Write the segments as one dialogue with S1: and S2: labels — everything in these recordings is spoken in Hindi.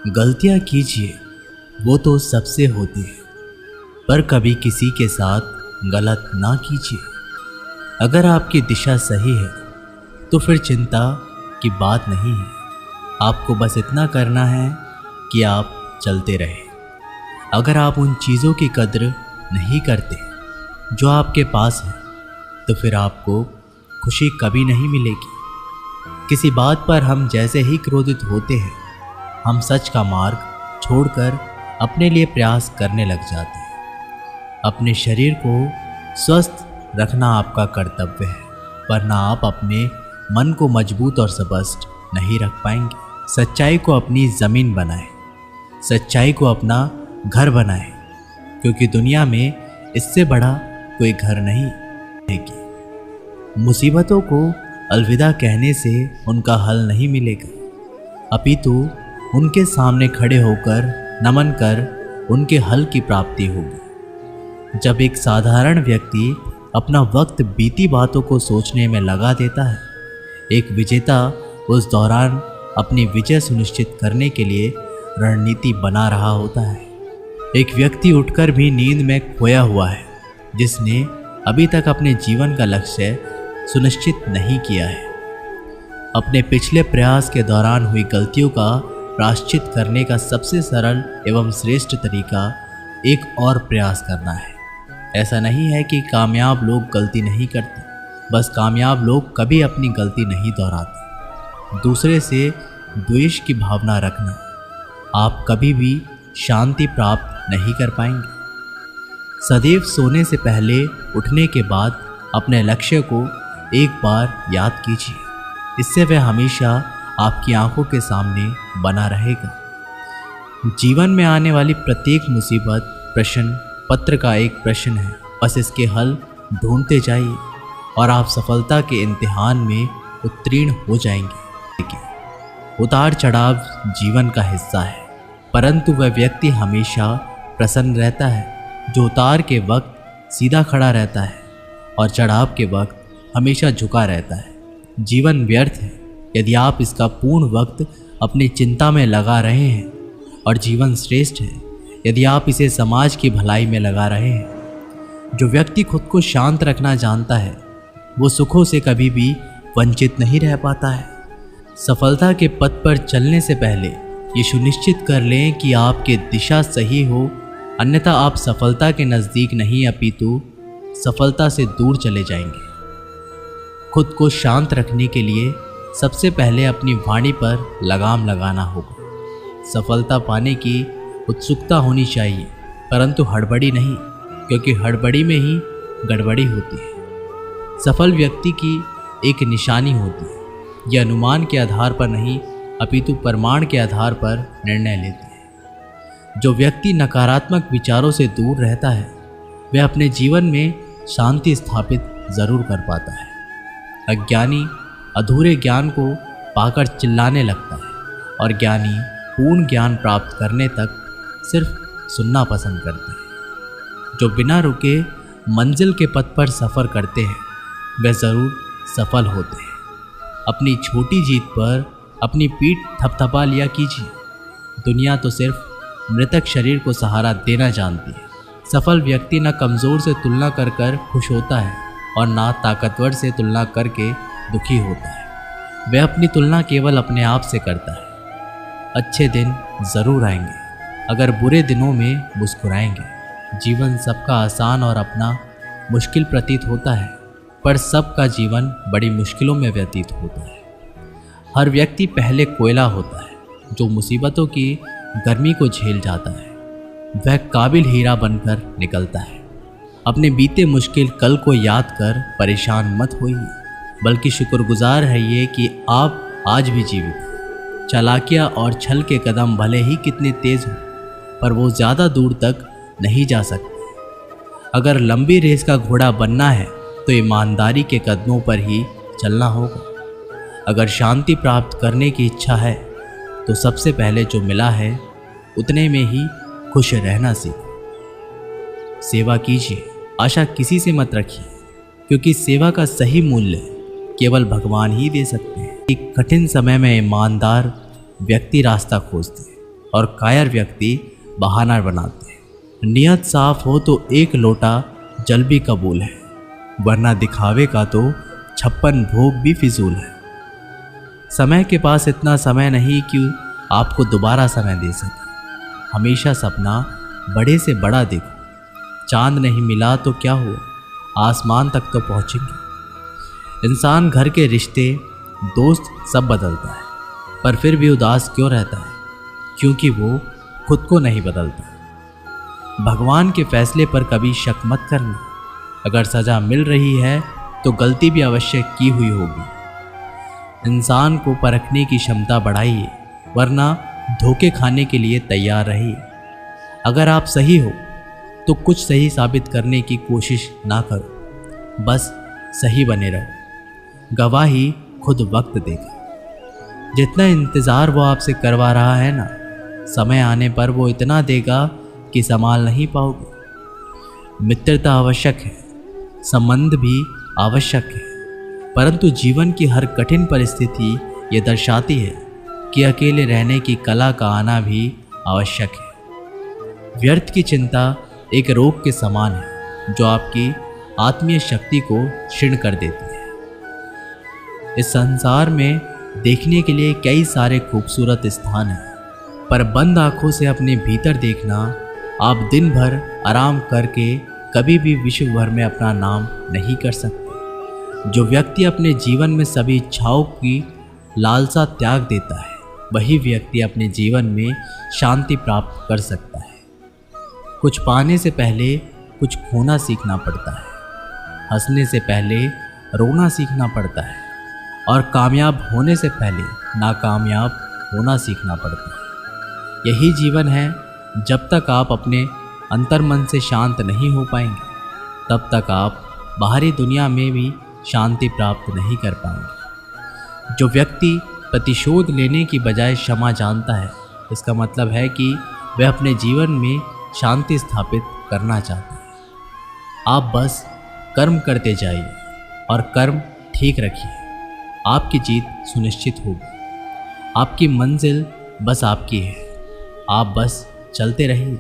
S1: गलतियाँ कीजिए, वो तो सबसे होती है, पर कभी किसी के साथ गलत ना कीजिए। अगर आपकी दिशा सही है तो फिर चिंता की बात नहीं है। आपको बस इतना करना है कि आप चलते रहें। अगर आप उन चीज़ों की कद्र नहीं करते जो आपके पास है, तो फिर आपको खुशी कभी नहीं मिलेगी। किसी बात पर हम जैसे ही क्रोधित होते हैं, हम सच का मार्ग छोड़कर अपने लिए प्रयास करने लग जाते हैं। अपने शरीर को स्वस्थ रखना आपका कर्तव्य है, वरना आप अपने मन को मजबूत और स्पष्ट नहीं रख पाएंगे। सच्चाई को अपनी ज़मीन बनाएं, सच्चाई को अपना घर बनाएं, क्योंकि दुनिया में इससे बड़ा कोई घर नहीं है। कि मुसीबतों को अलविदा कहने से उनका हल नहीं मिलेगा, अपितु उनके सामने खड़े होकर नमन कर उनके हल की प्राप्ति होगी। जब एक साधारण व्यक्ति अपना वक्त बीती बातों को सोचने में लगा देता है, एक विजेता उस दौरान अपनी विजय सुनिश्चित करने के लिए रणनीति बना रहा होता है। एक व्यक्ति उठकर भी नींद में खोया हुआ है, जिसने अभी तक अपने जीवन का लक्ष्य सुनिश्चित नहीं किया है। अपने पिछले प्रयास के दौरान हुई गलतियों का प्रायश्चित करने का सबसे सरल एवं श्रेष्ठ तरीका एक और प्रयास करना है। ऐसा नहीं है कि कामयाब लोग गलती नहीं करते, बस कामयाब लोग कभी अपनी गलती नहीं दोहराते। दूसरे से द्वेष की भावना रखना, आप कभी भी शांति प्राप्त नहीं कर पाएंगे। सदैव सोने से पहले उठने के बाद अपने लक्ष्य को एक बार याद कीजिए, इससे वह हमेशा आपकी आंखों के सामने बना रहेगा। जीवन में आने वाली प्रत्येक मुसीबत प्रश्न पत्र का एक प्रश्न है, बस इसके हल ढूंढते जाइए और आप सफलता के इम्तिहान में उत्तीर्ण हो जाएंगे। उतार चढ़ाव जीवन का हिस्सा है, परंतु वह व्यक्ति हमेशा प्रसन्न रहता है जो उतार के वक्त सीधा खड़ा रहता है और चढ़ाव के वक्त हमेशा झुका रहता है। जीवन व्यर्थ है यदि आप इसका पूर्ण वक्त अपनी चिंता में लगा रहे हैं, और जीवन श्रेष्ठ है यदि आप इसे समाज की भलाई में लगा रहे हैं। जो व्यक्ति खुद को शांत रखना जानता है, वो सुखों से कभी भी वंचित नहीं रह पाता है। सफलता के पथ पर चलने से पहले ये सुनिश्चित कर लें कि आपकी दिशा सही हो, अन्यथा आप सफलता के नज़दीक नहीं अपितु सफलता से दूर चले जाएंगे। खुद को शांत रखने के लिए सबसे पहले अपनी वाणी पर लगाम लगाना होगा। सफलता पाने की उत्सुकता होनी चाहिए, परंतु हड़बड़ी नहीं, क्योंकि हड़बड़ी में ही गड़बड़ी होती है। सफल व्यक्ति की एक निशानी होती है, यह अनुमान के आधार पर नहीं अपितु प्रमाण के आधार पर निर्णय लेते हैं। जो व्यक्ति नकारात्मक विचारों से दूर रहता है, वह अपने जीवन में शांति स्थापित जरूर कर पाता है। अज्ञानी अधूरे ज्ञान को पाकर चिल्लाने लगता है, और ज्ञानी पूर्ण ज्ञान प्राप्त करने तक सिर्फ सुनना पसंद करते हैं। जो बिना रुके मंजिल के पथ पर सफ़र करते हैं, वे ज़रूर सफल होते हैं। अपनी छोटी जीत पर अपनी पीठ थपथपा लिया कीजिए। दुनिया तो सिर्फ मृतक शरीर को सहारा देना जानती है। सफल व्यक्ति न कमज़ोर से तुलना कर कर खुश होता है और ना ताकतवर से तुलना करके दुखी होता है। वह अपनी तुलना केवल अपने आप से करता है। अच्छे दिन ज़रूर आएंगे अगर बुरे दिनों में मुस्कुराएंगे। जीवन सबका आसान और अपना मुश्किल प्रतीत होता है, पर सबका जीवन बड़ी मुश्किलों में व्यतीत होता है। हर व्यक्ति पहले कोयला होता है जो मुसीबतों की गर्मी को झेल जाता है। वह काबिल हीरा बनकर निकलता है। अपने बीते मुश्किल कल को याद कर परेशान मत होइए, बल्कि शुक्रगुजार रहिए कि आप आज भी जीवित हैं। चालाकियाँ और छल के कदम भले ही कितने तेज हों, पर वो ज़्यादा दूर तक नहीं जा सकते। अगर लंबी रेस का घोड़ा बनना है तो ईमानदारी के कदमों पर ही चलना होगा। अगर शांति प्राप्त करने की इच्छा है तो सबसे पहले जो मिला है उतने में ही खुश रहना सीखो। सेवा कीजिए, आशा किसी से मत रखिए, क्योंकि सेवा का सही मूल्य केवल भगवान ही दे सकते हैं। एक कठिन समय में ईमानदार व्यक्ति रास्ता खोजते हैं, और कायर व्यक्ति बहाना बनाते हैं। नियत साफ हो तो एक लोटा जल भी कबूल है, वरना दिखावे का तो 56 भोग भी फिजूल है। समय के पास इतना समय नहीं कि आपको दोबारा समय दे सके। हमेशा सपना बड़े से बड़ा देखो। चांद नहीं मिला तो क्या हुआ, आसमान तक तो पहुंचेंगे। इंसान, घर के रिश्ते, दोस्त सब बदलता है, पर फिर भी उदास क्यों रहता है? क्योंकि वो खुद को नहीं बदलता। भगवान के फैसले पर कभी शक मत करना। अगर सजा मिल रही है तो गलती भी अवश्य की हुई होगी। इंसान को परखने की क्षमता बढ़ाइए, वरना धोखे खाने के लिए तैयार रहिए। अगर आप सही हो तो कुछ सही साबित करने की कोशिश ना करो, बस सही बने रहो। गवाही खुद वक्त देगा। जितना इंतज़ार वो आपसे करवा रहा है ना, समय आने पर वो इतना देगा कि संभाल नहीं पाओगे। मित्रता आवश्यक है, संबंध भी आवश्यक है, परंतु जीवन की हर कठिन परिस्थिति ये दर्शाती है कि अकेले रहने की कला का आना भी आवश्यक है। व्यर्थ की चिंता एक रोग के समान है जो आपकी आत्मीय शक्ति को क्षीण कर देती है। इस संसार में देखने के लिए कई सारे खूबसूरत स्थान हैं, पर बंद आंखों से अपने भीतर देखना, आप दिन भर आराम करके कभी भी विश्व भर में अपना नाम नहीं कर सकते। जो व्यक्ति अपने जीवन में सभी इच्छाओं की लालसा त्याग देता है, वही व्यक्ति अपने जीवन में शांति प्राप्त कर सकता है। कुछ पाने से पहले कुछ खोना सीखना पड़ता है, हंसने से पहले रोना सीखना पड़ता है, और कामयाब होने से पहले नाकामयाब होना सीखना पड़ता है। यही जीवन है। जब तक आप अपने अंतर्मन से शांत नहीं हो पाएंगे, तब तक आप बाहरी दुनिया में भी शांति प्राप्त नहीं कर पाएंगे। जो व्यक्ति प्रतिशोध लेने की बजाय क्षमा जानता है, इसका मतलब है कि वह अपने जीवन में शांति स्थापित करना चाहता है। आप बस कर्म करते जाइए और कर्म ठीक रखिए, आपकी जीत सुनिश्चित होगी। आपकी मंजिल बस आपकी है, आप बस चलते रहिए।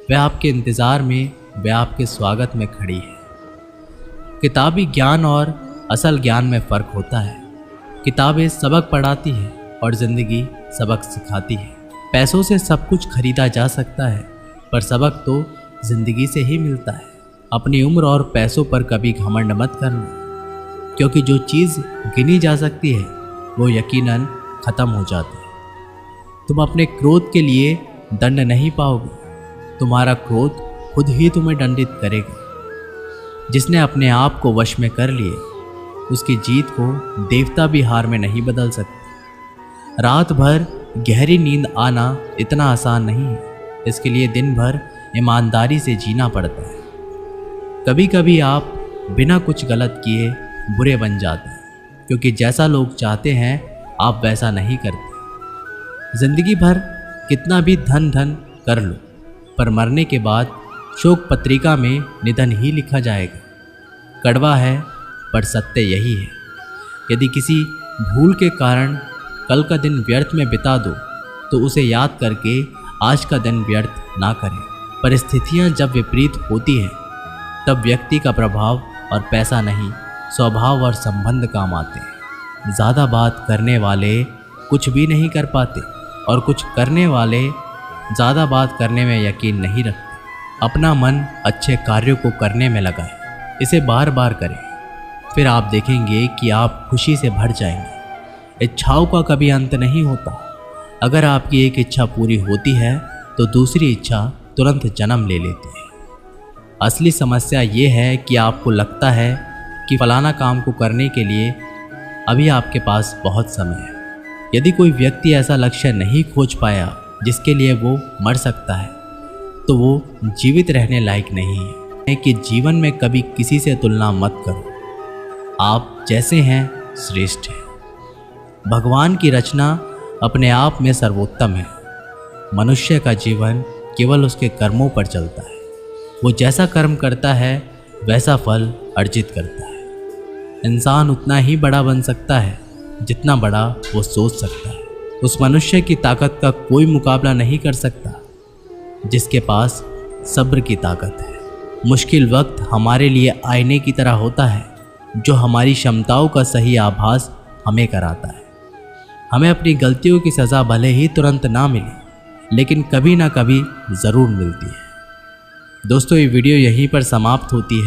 S1: वह आपके इंतज़ार में, वह आपके स्वागत में खड़ी है। किताबी ज्ञान और असल ज्ञान में फ़र्क होता है। किताबें सबक पढ़ाती है और ज़िंदगी सबक सिखाती है। पैसों से सब कुछ खरीदा जा सकता है, पर सबक तो ज़िंदगी से ही मिलता है। अपनी उम्र और पैसों पर कभी घमंड मत करना, क्योंकि जो चीज़ गिनी जा सकती है वो यकीनन ख़त्म हो जाती है। तुम अपने क्रोध के लिए दंड नहीं पाओगे, तुम्हारा क्रोध खुद ही तुम्हें दंडित करेगा। जिसने अपने आप को वश में कर लिए, उसकी जीत को देवता भी हार में नहीं बदल सकते। रात भर गहरी नींद आना इतना आसान नहीं है, इसके लिए दिन भर ईमानदारी से जीना पड़ता है। कभी कभी आप बिना कुछ गलत किए बुरे बन जाते हैं, क्योंकि जैसा लोग चाहते हैं आप वैसा नहीं करते। जिंदगी भर कितना भी धन कर लो, पर मरने के बाद शोक पत्रिका में निधन ही लिखा जाएगा। कड़वा है पर सत्य यही है। यदि किसी भूल के कारण कल का दिन व्यर्थ में बिता दो, तो उसे याद करके आज का दिन व्यर्थ ना करें। परिस्थितियाँ जब विपरीत होती हैं, तब व्यक्ति का प्रभाव और पैसा नहीं, स्वभाव और संबंध काम आते हैं। ज़्यादा बात करने वाले कुछ भी नहीं कर पाते, और कुछ करने वाले ज़्यादा बात करने में यकीन नहीं रखते। अपना मन अच्छे कार्यों को करने में लगाएं, इसे बार बार करें, फिर आप देखेंगे कि आप खुशी से भर जाएंगे। इच्छाओं का कभी अंत नहीं होता। अगर आपकी एक इच्छा पूरी होती है तो दूसरी इच्छा तुरंत जन्म ले लेती है। असली समस्या ये है कि आपको लगता है कि फलाना काम को करने के लिए अभी आपके पास बहुत समय है। यदि कोई व्यक्ति ऐसा लक्ष्य नहीं खोज पाया जिसके लिए वो मर सकता है, तो वो जीवित रहने लायक नहीं है। कि जीवन में कभी किसी से तुलना मत करो, आप जैसे हैं श्रेष्ठ हैं। भगवान की रचना अपने आप में सर्वोत्तम है। मनुष्य का जीवन केवल उसके कर्मों पर चलता है। वो जैसा कर्म करता है वैसा फल अर्जित करता है। इंसान उतना ही बड़ा बन सकता है जितना बड़ा वो सोच सकता है। उस मनुष्य की ताकत का कोई मुकाबला नहीं कर सकता जिसके पास सब्र की ताकत है। मुश्किल वक्त हमारे लिए आईने की तरह होता है जो हमारी क्षमताओं का सही आभास हमें कराता है। हमें अपनी गलतियों की सज़ा भले ही तुरंत ना मिले लेकिन कभी ना कभी ज़रूर मिलती है। दोस्तों, ये वीडियो यहीं पर समाप्त होती है।